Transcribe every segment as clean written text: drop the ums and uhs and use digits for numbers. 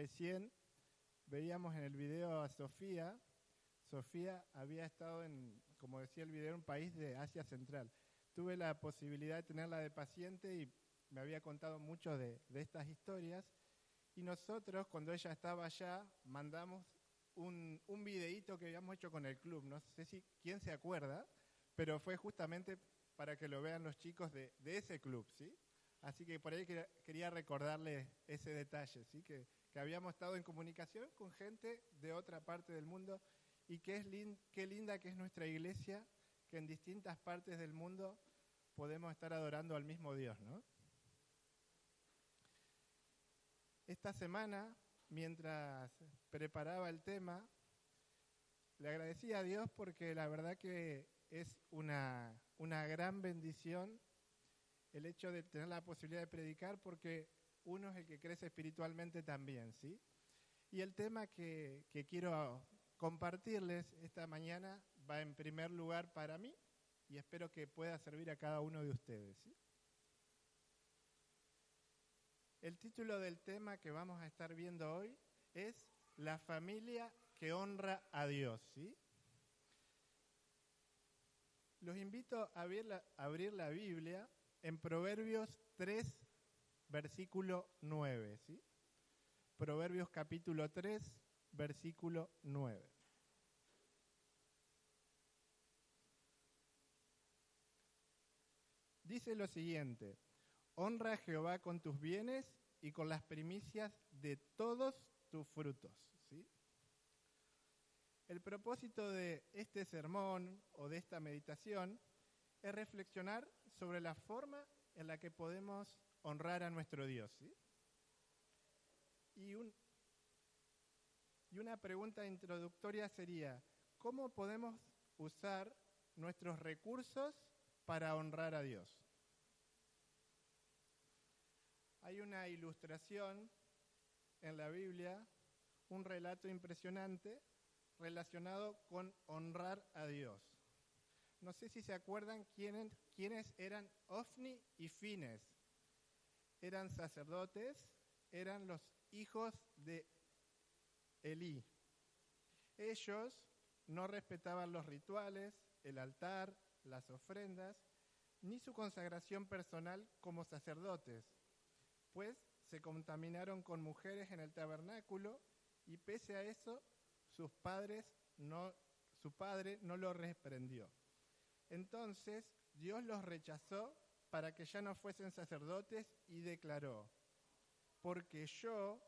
Recién veíamos en el video a Sofía. Sofía había estado como decía el video, en un país de Asia Central. Tuve la posibilidad de tenerla de paciente y me había contado mucho de estas historias. Y nosotros, cuando ella estaba allá, mandamos un videíto que habíamos hecho con el club. No sé si quién se acuerda, pero fue justamente para que lo vean los chicos de ese club, ¿sí? Así que por ahí quería recordarles ese detalle, ¿sí? Que habíamos estado en comunicación con gente de otra parte del mundo y qué linda que es nuestra iglesia, que en distintas partes del mundo podemos estar adorando al mismo Dios, ¿no? Esta semana, mientras preparaba el tema, le agradecí a Dios porque la verdad que es una gran bendición el hecho de tener la posibilidad de predicar, porque uno es el que crece espiritualmente también, ¿sí? Y el tema que quiero compartirles esta mañana va en primer lugar para mí y espero que pueda servir a cada uno de ustedes, ¿sí? El título del tema que vamos a estar viendo hoy es La familia que honra a Dios, ¿sí? Los invito a abrir la Biblia en Proverbios 3, versículo 9, ¿sí? Proverbios capítulo 3, versículo 9. Dice lo siguiente: honra a Jehová con tus bienes y con las primicias de todos tus frutos, ¿sí? El propósito de este sermón o de esta meditación es reflexionar sobre la forma en la que podemos honrar a nuestro Dios, ¿sí? Y una pregunta introductoria sería: ¿cómo podemos usar nuestros recursos para honrar a Dios? Hay una ilustración en la Biblia, un relato impresionante relacionado con honrar a Dios. No sé si se acuerdan quiénes eran Ofni y Fines. Eran sacerdotes, eran los hijos de Elí. Ellos no respetaban los rituales, el altar, las ofrendas, ni su consagración personal como sacerdotes, pues se contaminaron con mujeres en el tabernáculo y pese a eso su padre no lo reprendió. Entonces Dios los rechazó para que ya no fuesen sacerdotes y declaró: porque yo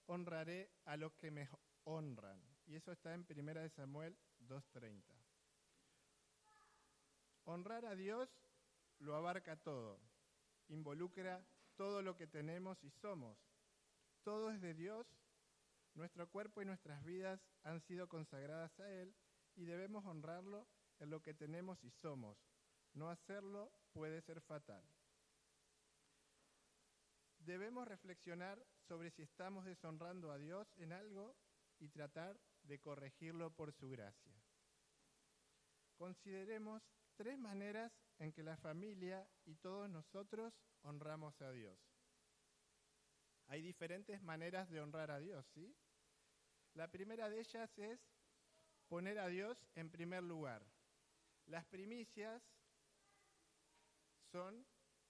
honraré a los que me honran. Y eso está en 1 Samuel 2:30. Honrar a Dios lo abarca todo, involucra todo lo que tenemos y somos. Todo es de Dios, nuestro cuerpo y nuestras vidas han sido consagradas a Él y debemos honrarlo en lo que tenemos y somos. No hacerlo puede ser fatal. Debemos reflexionar sobre si estamos deshonrando a Dios en algo y tratar de corregirlo por su gracia. Consideremos 3 maneras en que la familia y todos nosotros honramos a Dios. Hay diferentes maneras de honrar a Dios, ¿sí? La primera de ellas es poner a Dios en primer lugar. Las primicias son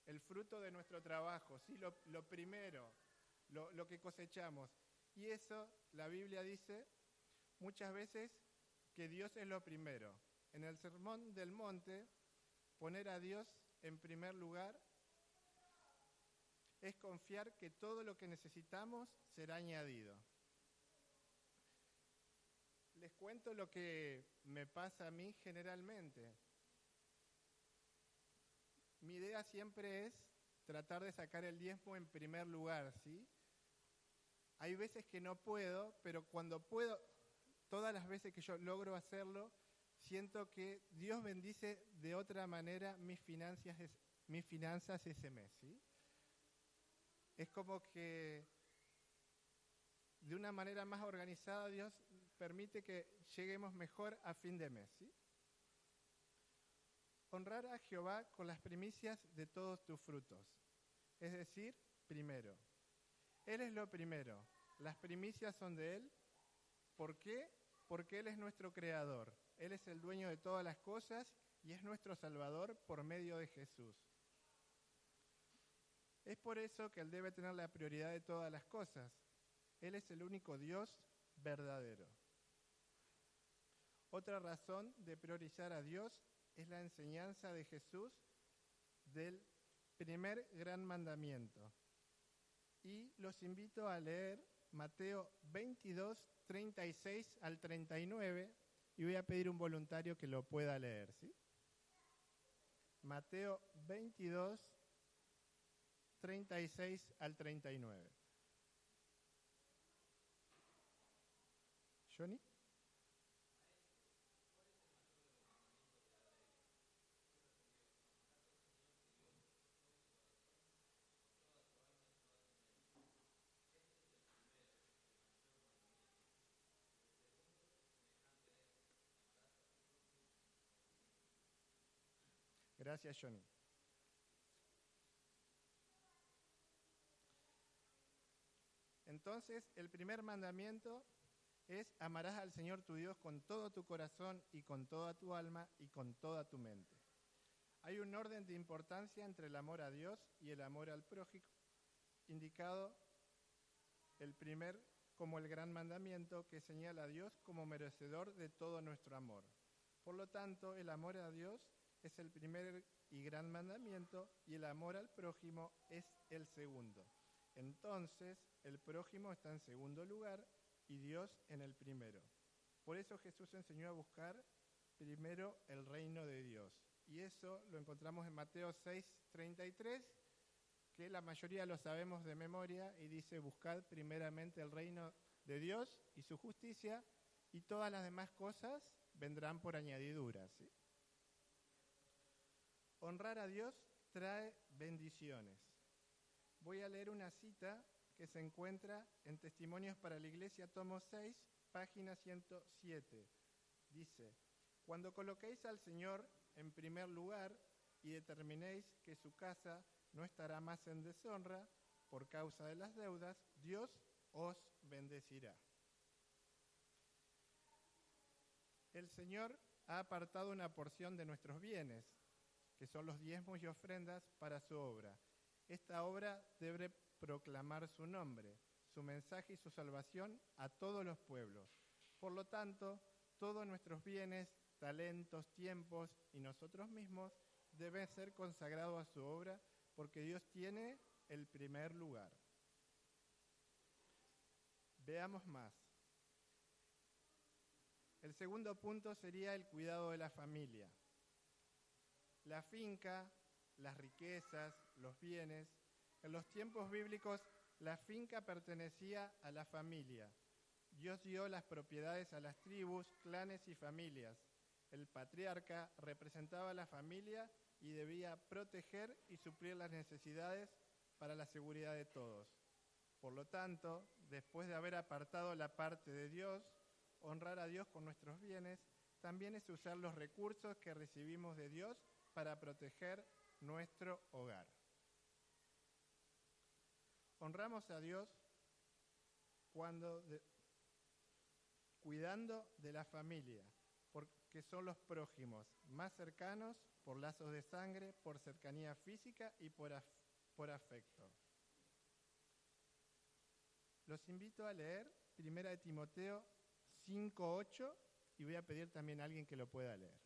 el fruto de nuestro trabajo, ¿sí? Lo primero, lo que cosechamos. Y eso, la Biblia dice muchas veces que Dios es lo primero. En el Sermón del Monte, poner a Dios en primer lugar es confiar que todo lo que necesitamos será añadido. Les cuento lo que me pasa a mí generalmente. Mi idea siempre es tratar de sacar el diezmo en primer lugar, ¿sí? Hay veces que no puedo, pero cuando puedo, todas las veces que yo logro hacerlo, siento que Dios bendice de otra manera mis finanzas ese mes, ¿sí? Es como que de una manera más organizada Dios permite que lleguemos mejor a fin de mes, ¿sí? Honrar a Jehová con las primicias de todos tus frutos. Es decir, primero. Él es lo primero. Las primicias son de Él. ¿Por qué? Porque Él es nuestro creador. Él es el dueño de todas las cosas y es nuestro Salvador por medio de Jesús. Es por eso que Él debe tener la prioridad de todas las cosas. Él es el único Dios verdadero. Otra razón de priorizar a Dios es la enseñanza de Jesús del primer gran mandamiento. Y los invito a leer Mateo 22, 36 al 39, y voy a pedir un voluntario que lo pueda leer, ¿sí? Mateo 22, 36 al 39. ¿Johnny? Gracias, Johnny. Entonces, el primer mandamiento es: amarás al Señor tu Dios con todo tu corazón y con toda tu alma y con toda tu mente. Hay un orden de importancia entre el amor a Dios y el amor al prójimo, indicado el primer como el gran mandamiento que señala a Dios como merecedor de todo nuestro amor. Por lo tanto, el amor a Dios es el primer y gran mandamiento y el amor al prójimo es el segundo. Entonces, el prójimo está en segundo lugar y Dios en el primero. Por eso Jesús enseñó a buscar primero el reino de Dios. Y eso lo encontramos en Mateo 6:33, que la mayoría lo sabemos de memoria, y dice: buscad primeramente el reino de Dios y su justicia, y todas las demás cosas vendrán por añadidura, ¿sí? Honrar a Dios trae bendiciones. Voy a leer una cita que se encuentra en Testimonios para la Iglesia, tomo 6, página 107. Dice: cuando coloquéis al Señor en primer lugar y determinéis que su casa no estará más en deshonra por causa de las deudas, Dios os bendecirá. El Señor ha apartado una porción de nuestros bienes, que son los diezmos y ofrendas, para su obra. Esta obra debe proclamar su nombre, su mensaje y su salvación a todos los pueblos. Por lo tanto, todos nuestros bienes, talentos, tiempos y nosotros mismos deben ser consagrados a su obra, porque Dios tiene el primer lugar. Veamos más. El segundo punto sería el cuidado de la familia. La finca, las riquezas, los bienes. En los tiempos bíblicos, la finca pertenecía a la familia. Dios dio las propiedades a las tribus, clanes y familias. El patriarca representaba a la familia y debía proteger y suplir las necesidades para la seguridad de todos. Por lo tanto, después de haber apartado la parte de Dios, honrar a Dios con nuestros bienes también es usar los recursos que recibimos de Dios para proteger nuestro hogar. Honramos a Dios cuidando de la familia, porque son los prójimos más cercanos por lazos de sangre, por cercanía física y por afecto. Los invito a leer 1 Timoteo 5:8 y voy a pedir también a alguien que lo pueda leer.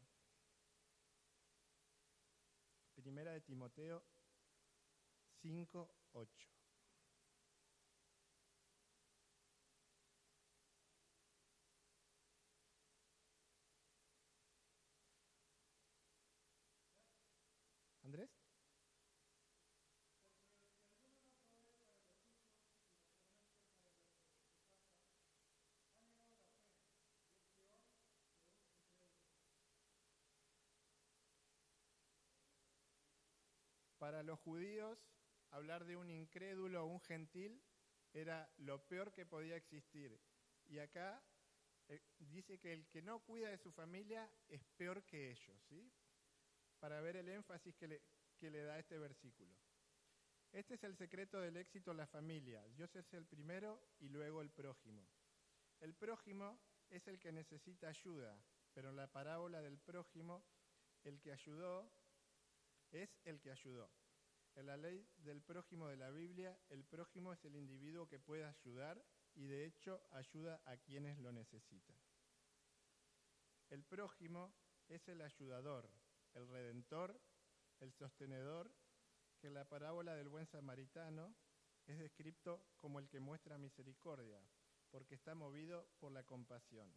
1 Timoteo 5:8. ¿Andrés? Para los judíos, hablar de un incrédulo o un gentil era lo peor que podía existir. Y acá dice que el que no cuida de su familia es peor que ellos, ¿sí? Para ver el énfasis que le da este versículo. Este es el secreto del éxito en la familia. Dios es el primero y luego el prójimo. El prójimo es el que necesita ayuda, pero en la parábola del prójimo, el que ayudó es el que ayudó. En la ley del prójimo de la Biblia, el prójimo es el individuo que puede ayudar y de hecho ayuda a quienes lo necesitan. El prójimo es el ayudador, el redentor, el sostenedor, que en la parábola del buen samaritano es descrito como el que muestra misericordia, porque está movido por la compasión.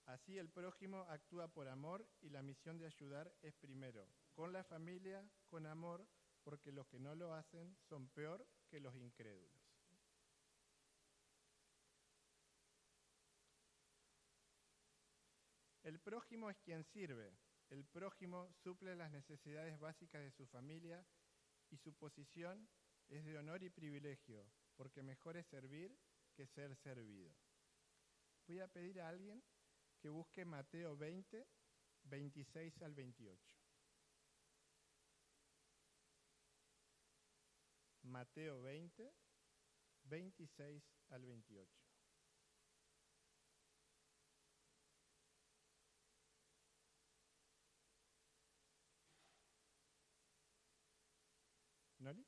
Así el prójimo actúa por amor y la misión de ayudar es primero, con la familia, con amor, porque los que no lo hacen son peor que los incrédulos. El prójimo es quien sirve. El prójimo suple las necesidades básicas de su familia y su posición es de honor y privilegio, porque mejor es servir que ser servido. Voy a pedir a alguien que busque Mateo 20, 26 al 28. Mateo 20, 26 al 28. ¿Noli?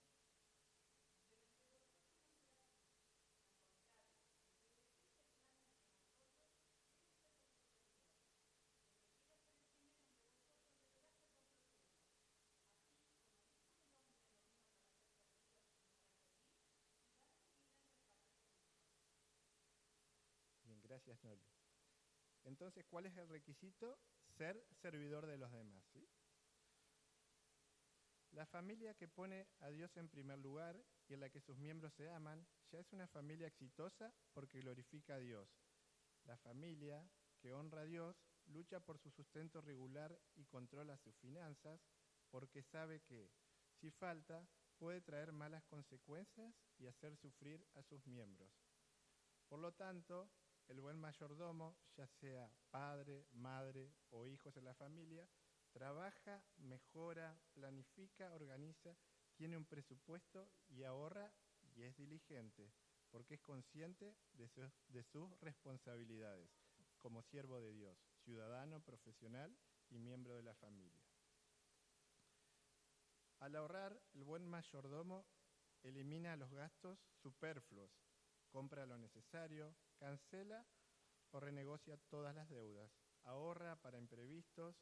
Bien, gracias, Noli. Entonces, ¿cuál es el requisito? Ser servidor de los demás, ¿sí? La familia que pone a Dios en primer lugar y en la que sus miembros se aman, ya es una familia exitosa porque glorifica a Dios. La familia que honra a Dios lucha por su sustento regular y controla sus finanzas porque sabe que, si falta, puede traer malas consecuencias y hacer sufrir a sus miembros. Por lo tanto, el buen mayordomo, ya sea padre, madre o hijos en la familia, trabaja, mejora, planifica, organiza, tiene un presupuesto y ahorra y es diligente, porque es consciente de sus responsabilidades como siervo de Dios, ciudadano, profesional y miembro de la familia. Al ahorrar, el buen mayordomo elimina los gastos superfluos, compra lo necesario, cancela o renegocia todas las deudas, ahorra para imprevistos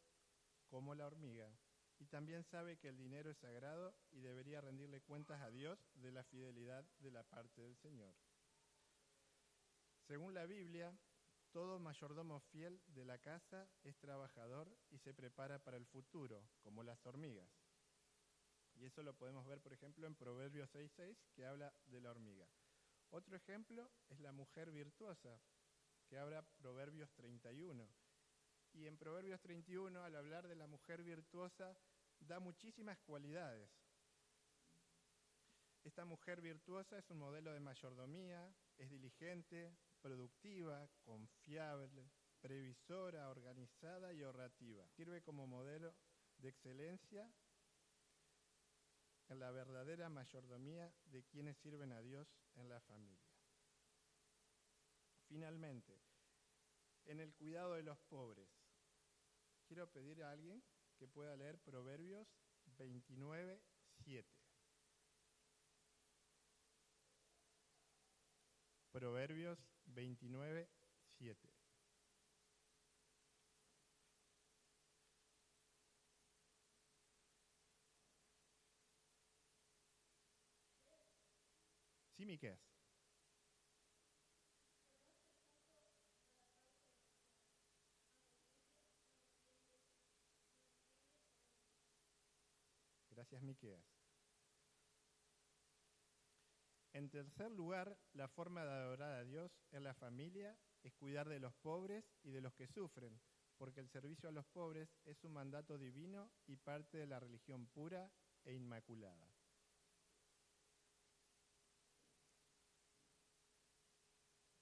como la hormiga, y también sabe que el dinero es sagrado y debería rendirle cuentas a Dios de la fidelidad de la parte del Señor. Según la Biblia, todo mayordomo fiel de la casa es trabajador y se prepara para el futuro, como las hormigas. Y eso lo podemos ver, por ejemplo, en Proverbios 6:6, que habla de la hormiga. Otro ejemplo es la mujer virtuosa, que habla Proverbios 31. Y en Proverbios 31, al hablar de la mujer virtuosa, da muchísimas cualidades. Esta mujer virtuosa es un modelo de mayordomía, es diligente, productiva, confiable, previsora, organizada y ahorrativa. Sirve como modelo de excelencia en la verdadera mayordomía de quienes sirven a Dios en la familia. Finalmente, en el cuidado de los pobres, quiero pedir a alguien que pueda leer Proverbios 29:7. Proverbios 29:7. Sí, Miqueas. Gracias, Miqueas. En tercer lugar, la forma de adorar a Dios en la familia es cuidar de los pobres y de los que sufren, porque el servicio a los pobres es un mandato divino y parte de la religión pura e inmaculada.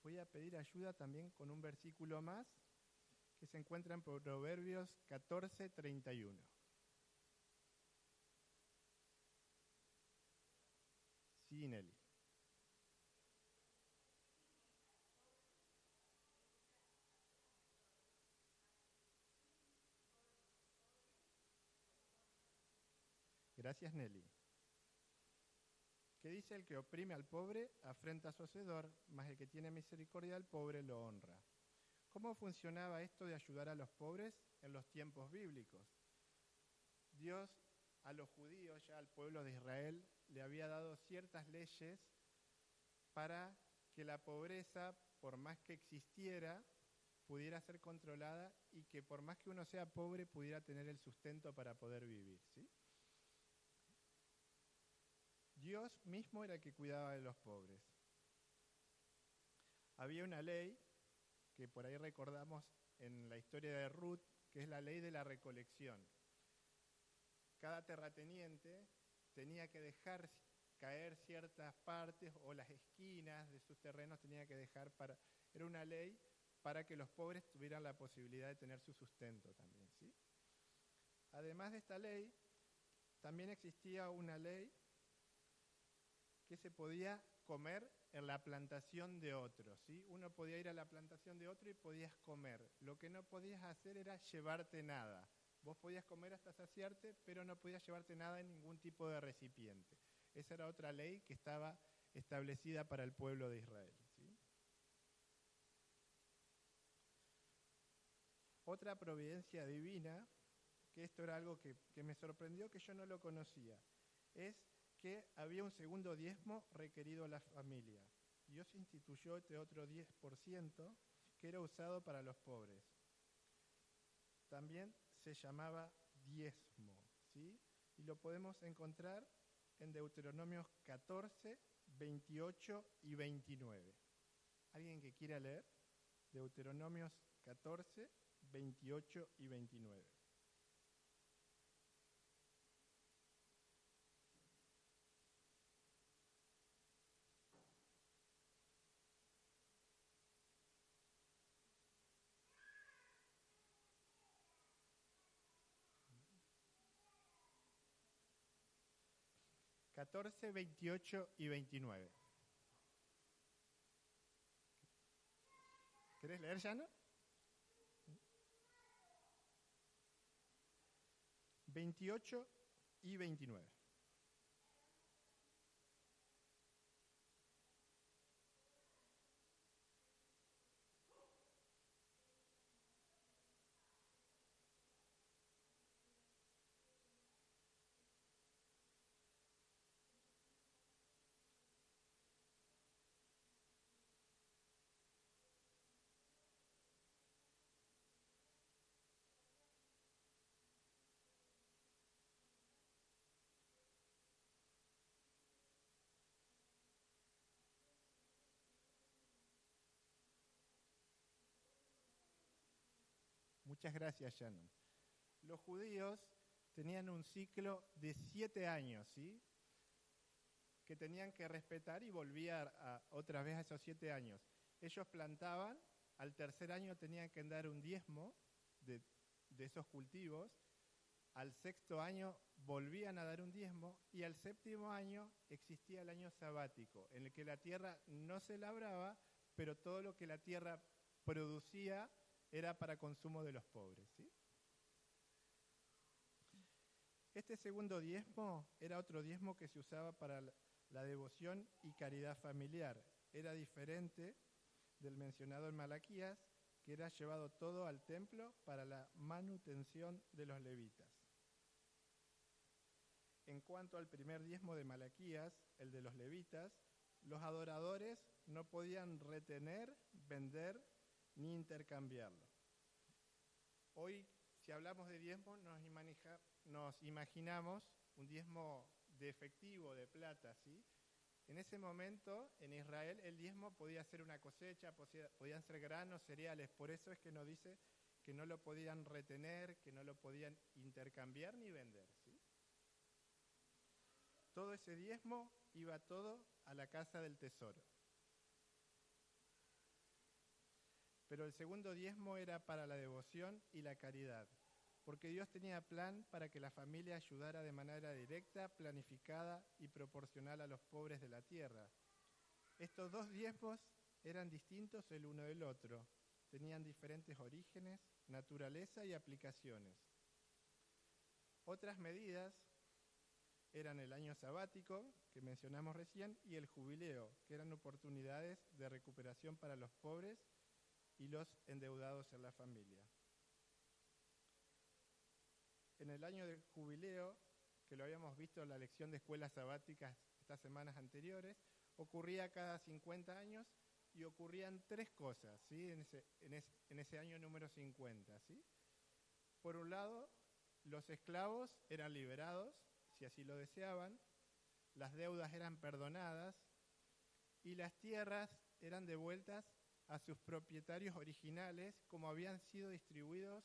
Voy a pedir ayuda también con un versículo más que se encuentra en Proverbios 14:31. Sí, Nelly. Gracias, Nelly. ¿Qué dice? El que oprime al pobre afrenta a su hacedor, mas el que tiene misericordia al pobre lo honra. ¿Cómo funcionaba esto de ayudar a los pobres en los tiempos bíblicos? Dios a los judíos, ya al pueblo de Israel, le había dado ciertas leyes para que la pobreza, por más que existiera, pudiera ser controlada y que por más que uno sea pobre, pudiera tener el sustento para poder vivir, ¿sí? Dios mismo era el que cuidaba de los pobres. Había una ley que por ahí recordamos en la historia de Ruth, que es la ley de la recolección. Cada terrateniente tenía que dejar caer ciertas partes o las esquinas de sus terrenos tenía que dejar para... Era una ley para que los pobres tuvieran la posibilidad de tener su sustento también, ¿sí? Además de esta ley, también existía una ley que se podía comer en la plantación de otro, ¿sí? Uno podía ir a la plantación de otro y podías comer. Lo que no podías hacer era llevarte nada. Vos podías comer hasta saciarte, pero no podías llevarte nada en ningún tipo de recipiente. Esa era otra ley que estaba establecida para el pueblo de Israel, ¿sí? Otra providencia divina, que esto era algo que me sorprendió, que yo no lo conocía, es que había un segundo diezmo requerido a la familia. Dios instituyó este otro 10% que era usado para los pobres. También se llamaba diezmo, ¿sí? Y lo podemos encontrar en Deuteronomios 14, 28 y 29. ¿Alguien que quiera leer? Deuteronomios 14, 28 y 29. (14, 28 y 29). ¿Querés leer, Jano? 28 y 29. Muchas gracias, Shannon. Los judíos tenían un ciclo de 7 años, ¿sí? Que tenían que respetar y volvían otra vez a esos 7 años. Ellos plantaban, al tercer año tenían que dar un diezmo de esos cultivos, al sexto año volvían a dar un diezmo y al séptimo año existía el año sabático, en el que la tierra no se labraba, pero todo lo que la tierra producía era para consumo de los pobres, ¿sí? Este segundo diezmo era otro diezmo que se usaba para la devoción y caridad familiar. Era diferente del mencionado en Malaquías, que era llevado todo al templo para la manutención de los levitas. En cuanto al primer diezmo de Malaquías, el de los levitas, los adoradores no podían retener, vender ni intercambiarlo. Hoy, si hablamos de diezmo, nos imaginamos un diezmo de efectivo, de plata, ¿sí? En ese momento, en Israel, el diezmo podía ser una cosecha, podían ser granos, cereales. Por eso es que nos dice que no lo podían retener, que no lo podían intercambiar ni vender, ¿sí? Todo ese diezmo iba todo a la casa del tesoro. Pero el segundo diezmo era para la devoción y la caridad. porque Dios tenía plan para que la familia ayudara de manera directa, planificada y proporcional a los pobres de la tierra. Estos dos diezmos eran distintos el uno del otro, tenían diferentes orígenes, naturaleza y aplicaciones. Otras medidas eran el año sabático, que mencionamos recién, y el jubileo, que eran oportunidades de recuperación para los pobres y los endeudados en la familia. En el año del jubileo, que lo habíamos visto en la lección de escuelas sabáticas estas semanas anteriores, ocurría cada 50 años y ocurrían tres cosas, ¿sí? en ese año número 50. ¿Sí? Por un lado, los esclavos eran liberados, si así lo deseaban, las deudas eran perdonadas y las tierras eran devueltas a sus propietarios originales como habían sido distribuidos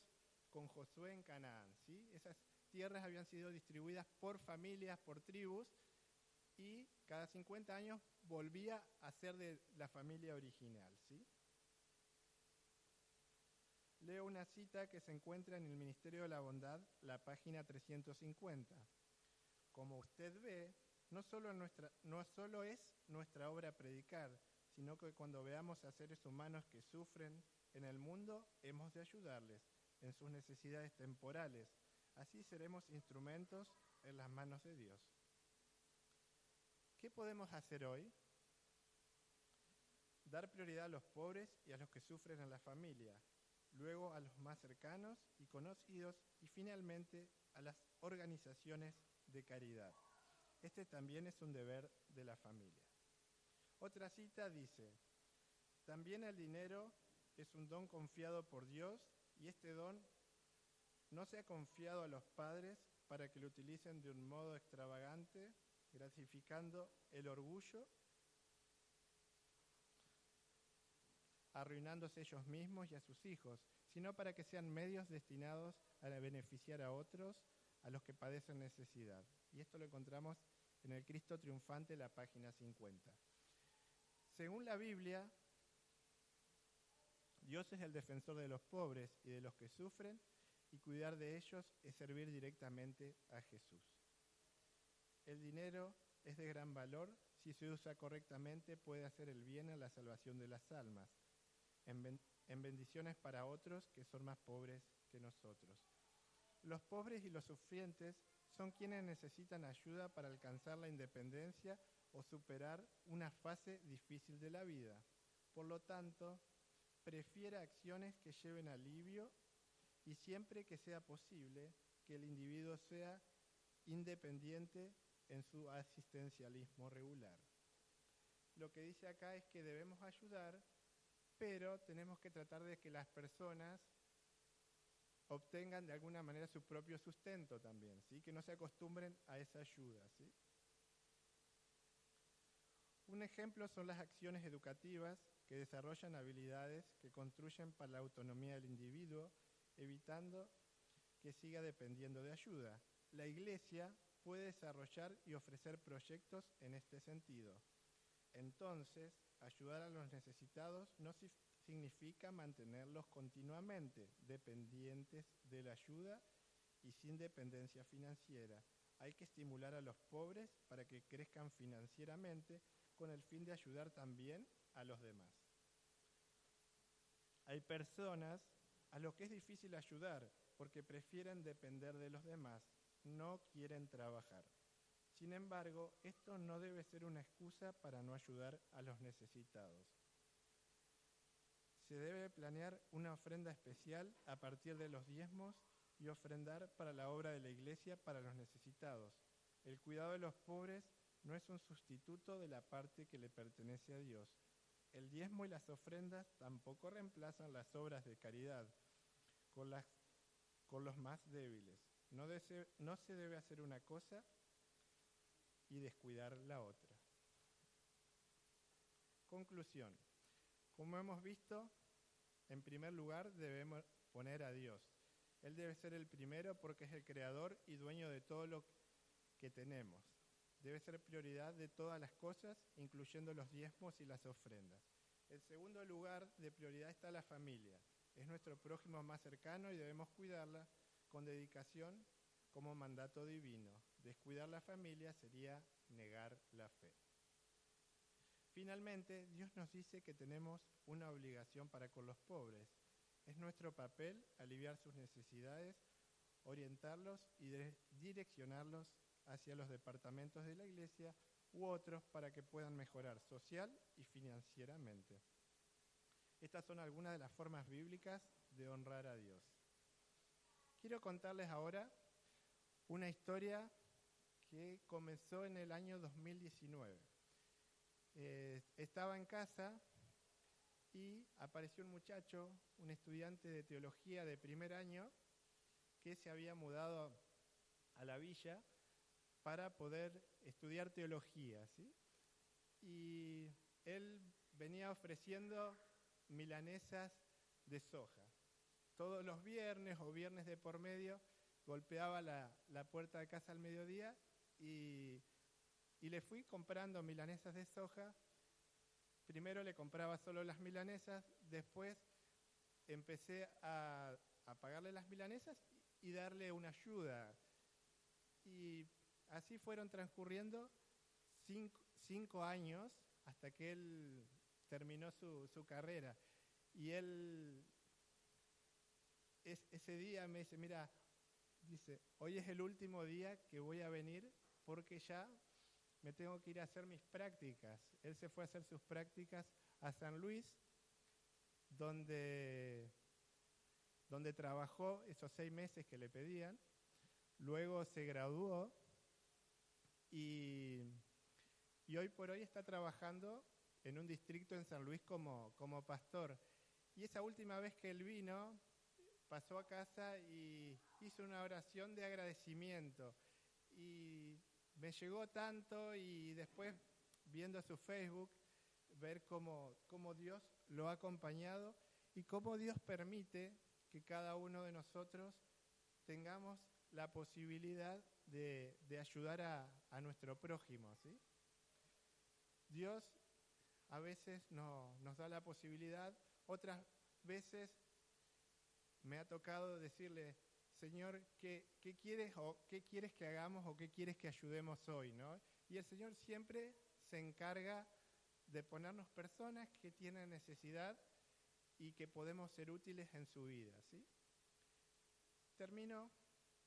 con Josué en Canaán. ¿Sí? Esas tierras habían sido distribuidas por familias, por tribus, y cada 50 años volvía a ser de la familia original. ¿Sí? Leo una cita que se encuentra en el Ministerio de la Bondad, la página 350. Como usted ve, no solo es nuestra obra predicar, sino que cuando veamos a seres humanos que sufren en el mundo, hemos de ayudarles en sus necesidades temporales. Así seremos instrumentos en las manos de Dios. ¿Qué podemos hacer hoy? Dar prioridad a los pobres y a los que sufren en la familia, luego a los más cercanos y conocidos y finalmente a las organizaciones de caridad. Este también es un deber de la familia. Otra cita dice: también el dinero es un don confiado por Dios y este don no se ha confiado a los padres para que lo utilicen de un modo extravagante, gratificando el orgullo, arruinándose ellos mismos y a sus hijos, sino para que sean medios destinados a beneficiar a otros, a los que padecen necesidad. Y esto lo encontramos en el Cristo Triunfante, la página 50. Según la Biblia, Dios es el defensor de los pobres y de los que sufren, y cuidar de ellos es servir directamente a Jesús. El dinero es de gran valor. Si se usa correctamente, puede hacer el bien a la salvación de las almas, en bendiciones para otros que son más pobres que nosotros. Los pobres y los sufrientes son quienes necesitan ayuda para alcanzar la independencia o superar una fase difícil de la vida. Por lo tanto, prefiera acciones que lleven alivio y siempre que sea posible, que el individuo sea independiente en su asistencialismo regular. Lo que dice acá es que debemos ayudar, pero tenemos que tratar de que las personas obtengan de alguna manera su propio sustento también, ¿sí? Que no se acostumbren a esa ayuda, ¿sí? Un ejemplo son las acciones educativas que desarrollan habilidades que construyen para la autonomía del individuo, evitando que siga dependiendo de ayuda. La Iglesia puede desarrollar y ofrecer proyectos en este sentido. Entonces, ayudar a los necesitados no significa mantenerlos continuamente dependientes de la ayuda y sin dependencia financiera. Hay que estimular a los pobres para que crezcan financieramente con el fin de ayudar también a los demás. Hay personas a los que es difícil ayudar porque prefieren depender de los demás, no quieren trabajar. Sin embargo, esto no debe ser una excusa para no ayudar a los necesitados. Se debe planear una ofrenda especial a partir de los diezmos y ofrendar para la obra de la Iglesia para los necesitados. El cuidado de los pobres no es un sustituto de la parte que le pertenece a Dios. El diezmo y las ofrendas tampoco reemplazan las obras de caridad con los más débiles. No se debe hacer una cosa y descuidar la otra. Conclusión. Como hemos visto, en primer lugar debemos poner a Dios. Él debe ser el primero porque es el creador y dueño de todo lo que tenemos. Debe ser prioridad de todas las cosas, incluyendo los diezmos y las ofrendas. En segundo lugar de prioridad está la familia. Es nuestro prójimo más cercano y debemos cuidarla con dedicación como mandato divino. Descuidar la familia sería negar la fe. Finalmente, Dios nos dice que tenemos una obligación para con los pobres. Es nuestro papel aliviar sus necesidades, orientarlos y direccionarlos hacia los departamentos de la iglesia u otros para que puedan mejorar social y financieramente. Estas son algunas de las formas bíblicas de honrar a Dios. Quiero contarles ahora una historia que comenzó en el año 2019. Estaba en casa y apareció un muchacho, un estudiante de teología de primer año, que se había mudado a la villa para poder estudiar teología, ¿sí? Y él venía ofreciendo milanesas de soja. Todos los viernes o viernes de por medio golpeaba la puerta de casa al mediodía y le fui comprando milanesas de soja. Primero le compraba solo las milanesas, después empecé a pagarle las milanesas y darle una ayuda. Y así fueron transcurriendo 5 años hasta que él terminó su carrera. Y él ese día me dice, mira, hoy es el último día que voy a venir porque ya me tengo que ir a hacer mis prácticas. Él se fue a hacer sus prácticas a San Luis, donde trabajó esos 6 meses que le pedían. Luego se graduó y hoy por hoy está trabajando en un distrito en San Luis como pastor. Y esa última vez que él vino, pasó a casa y hizo una oración de agradecimiento. Y me llegó tanto, y después viendo su Facebook, ver cómo Dios lo ha acompañado y cómo Dios permite que cada uno de nosotros tengamos la posibilidad de ayudar a nuestro prójimo, ¿sí? Dios a veces nos da la posibilidad, otras veces me ha tocado decirle, Señor, ¿qué quieres o qué quieres que hagamos o qué quieres que ayudemos hoy, ¿no? Y el Señor siempre se encarga de ponernos personas que tienen necesidad y que podemos ser útiles en su vida, ¿sí? Termino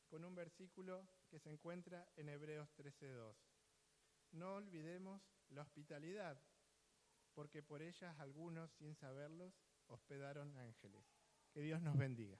con un versículo que se encuentra en Hebreos 13:2. No olvidemos la hospitalidad, porque por ellas algunos, sin saberlos, hospedaron ángeles. Que Dios nos bendiga.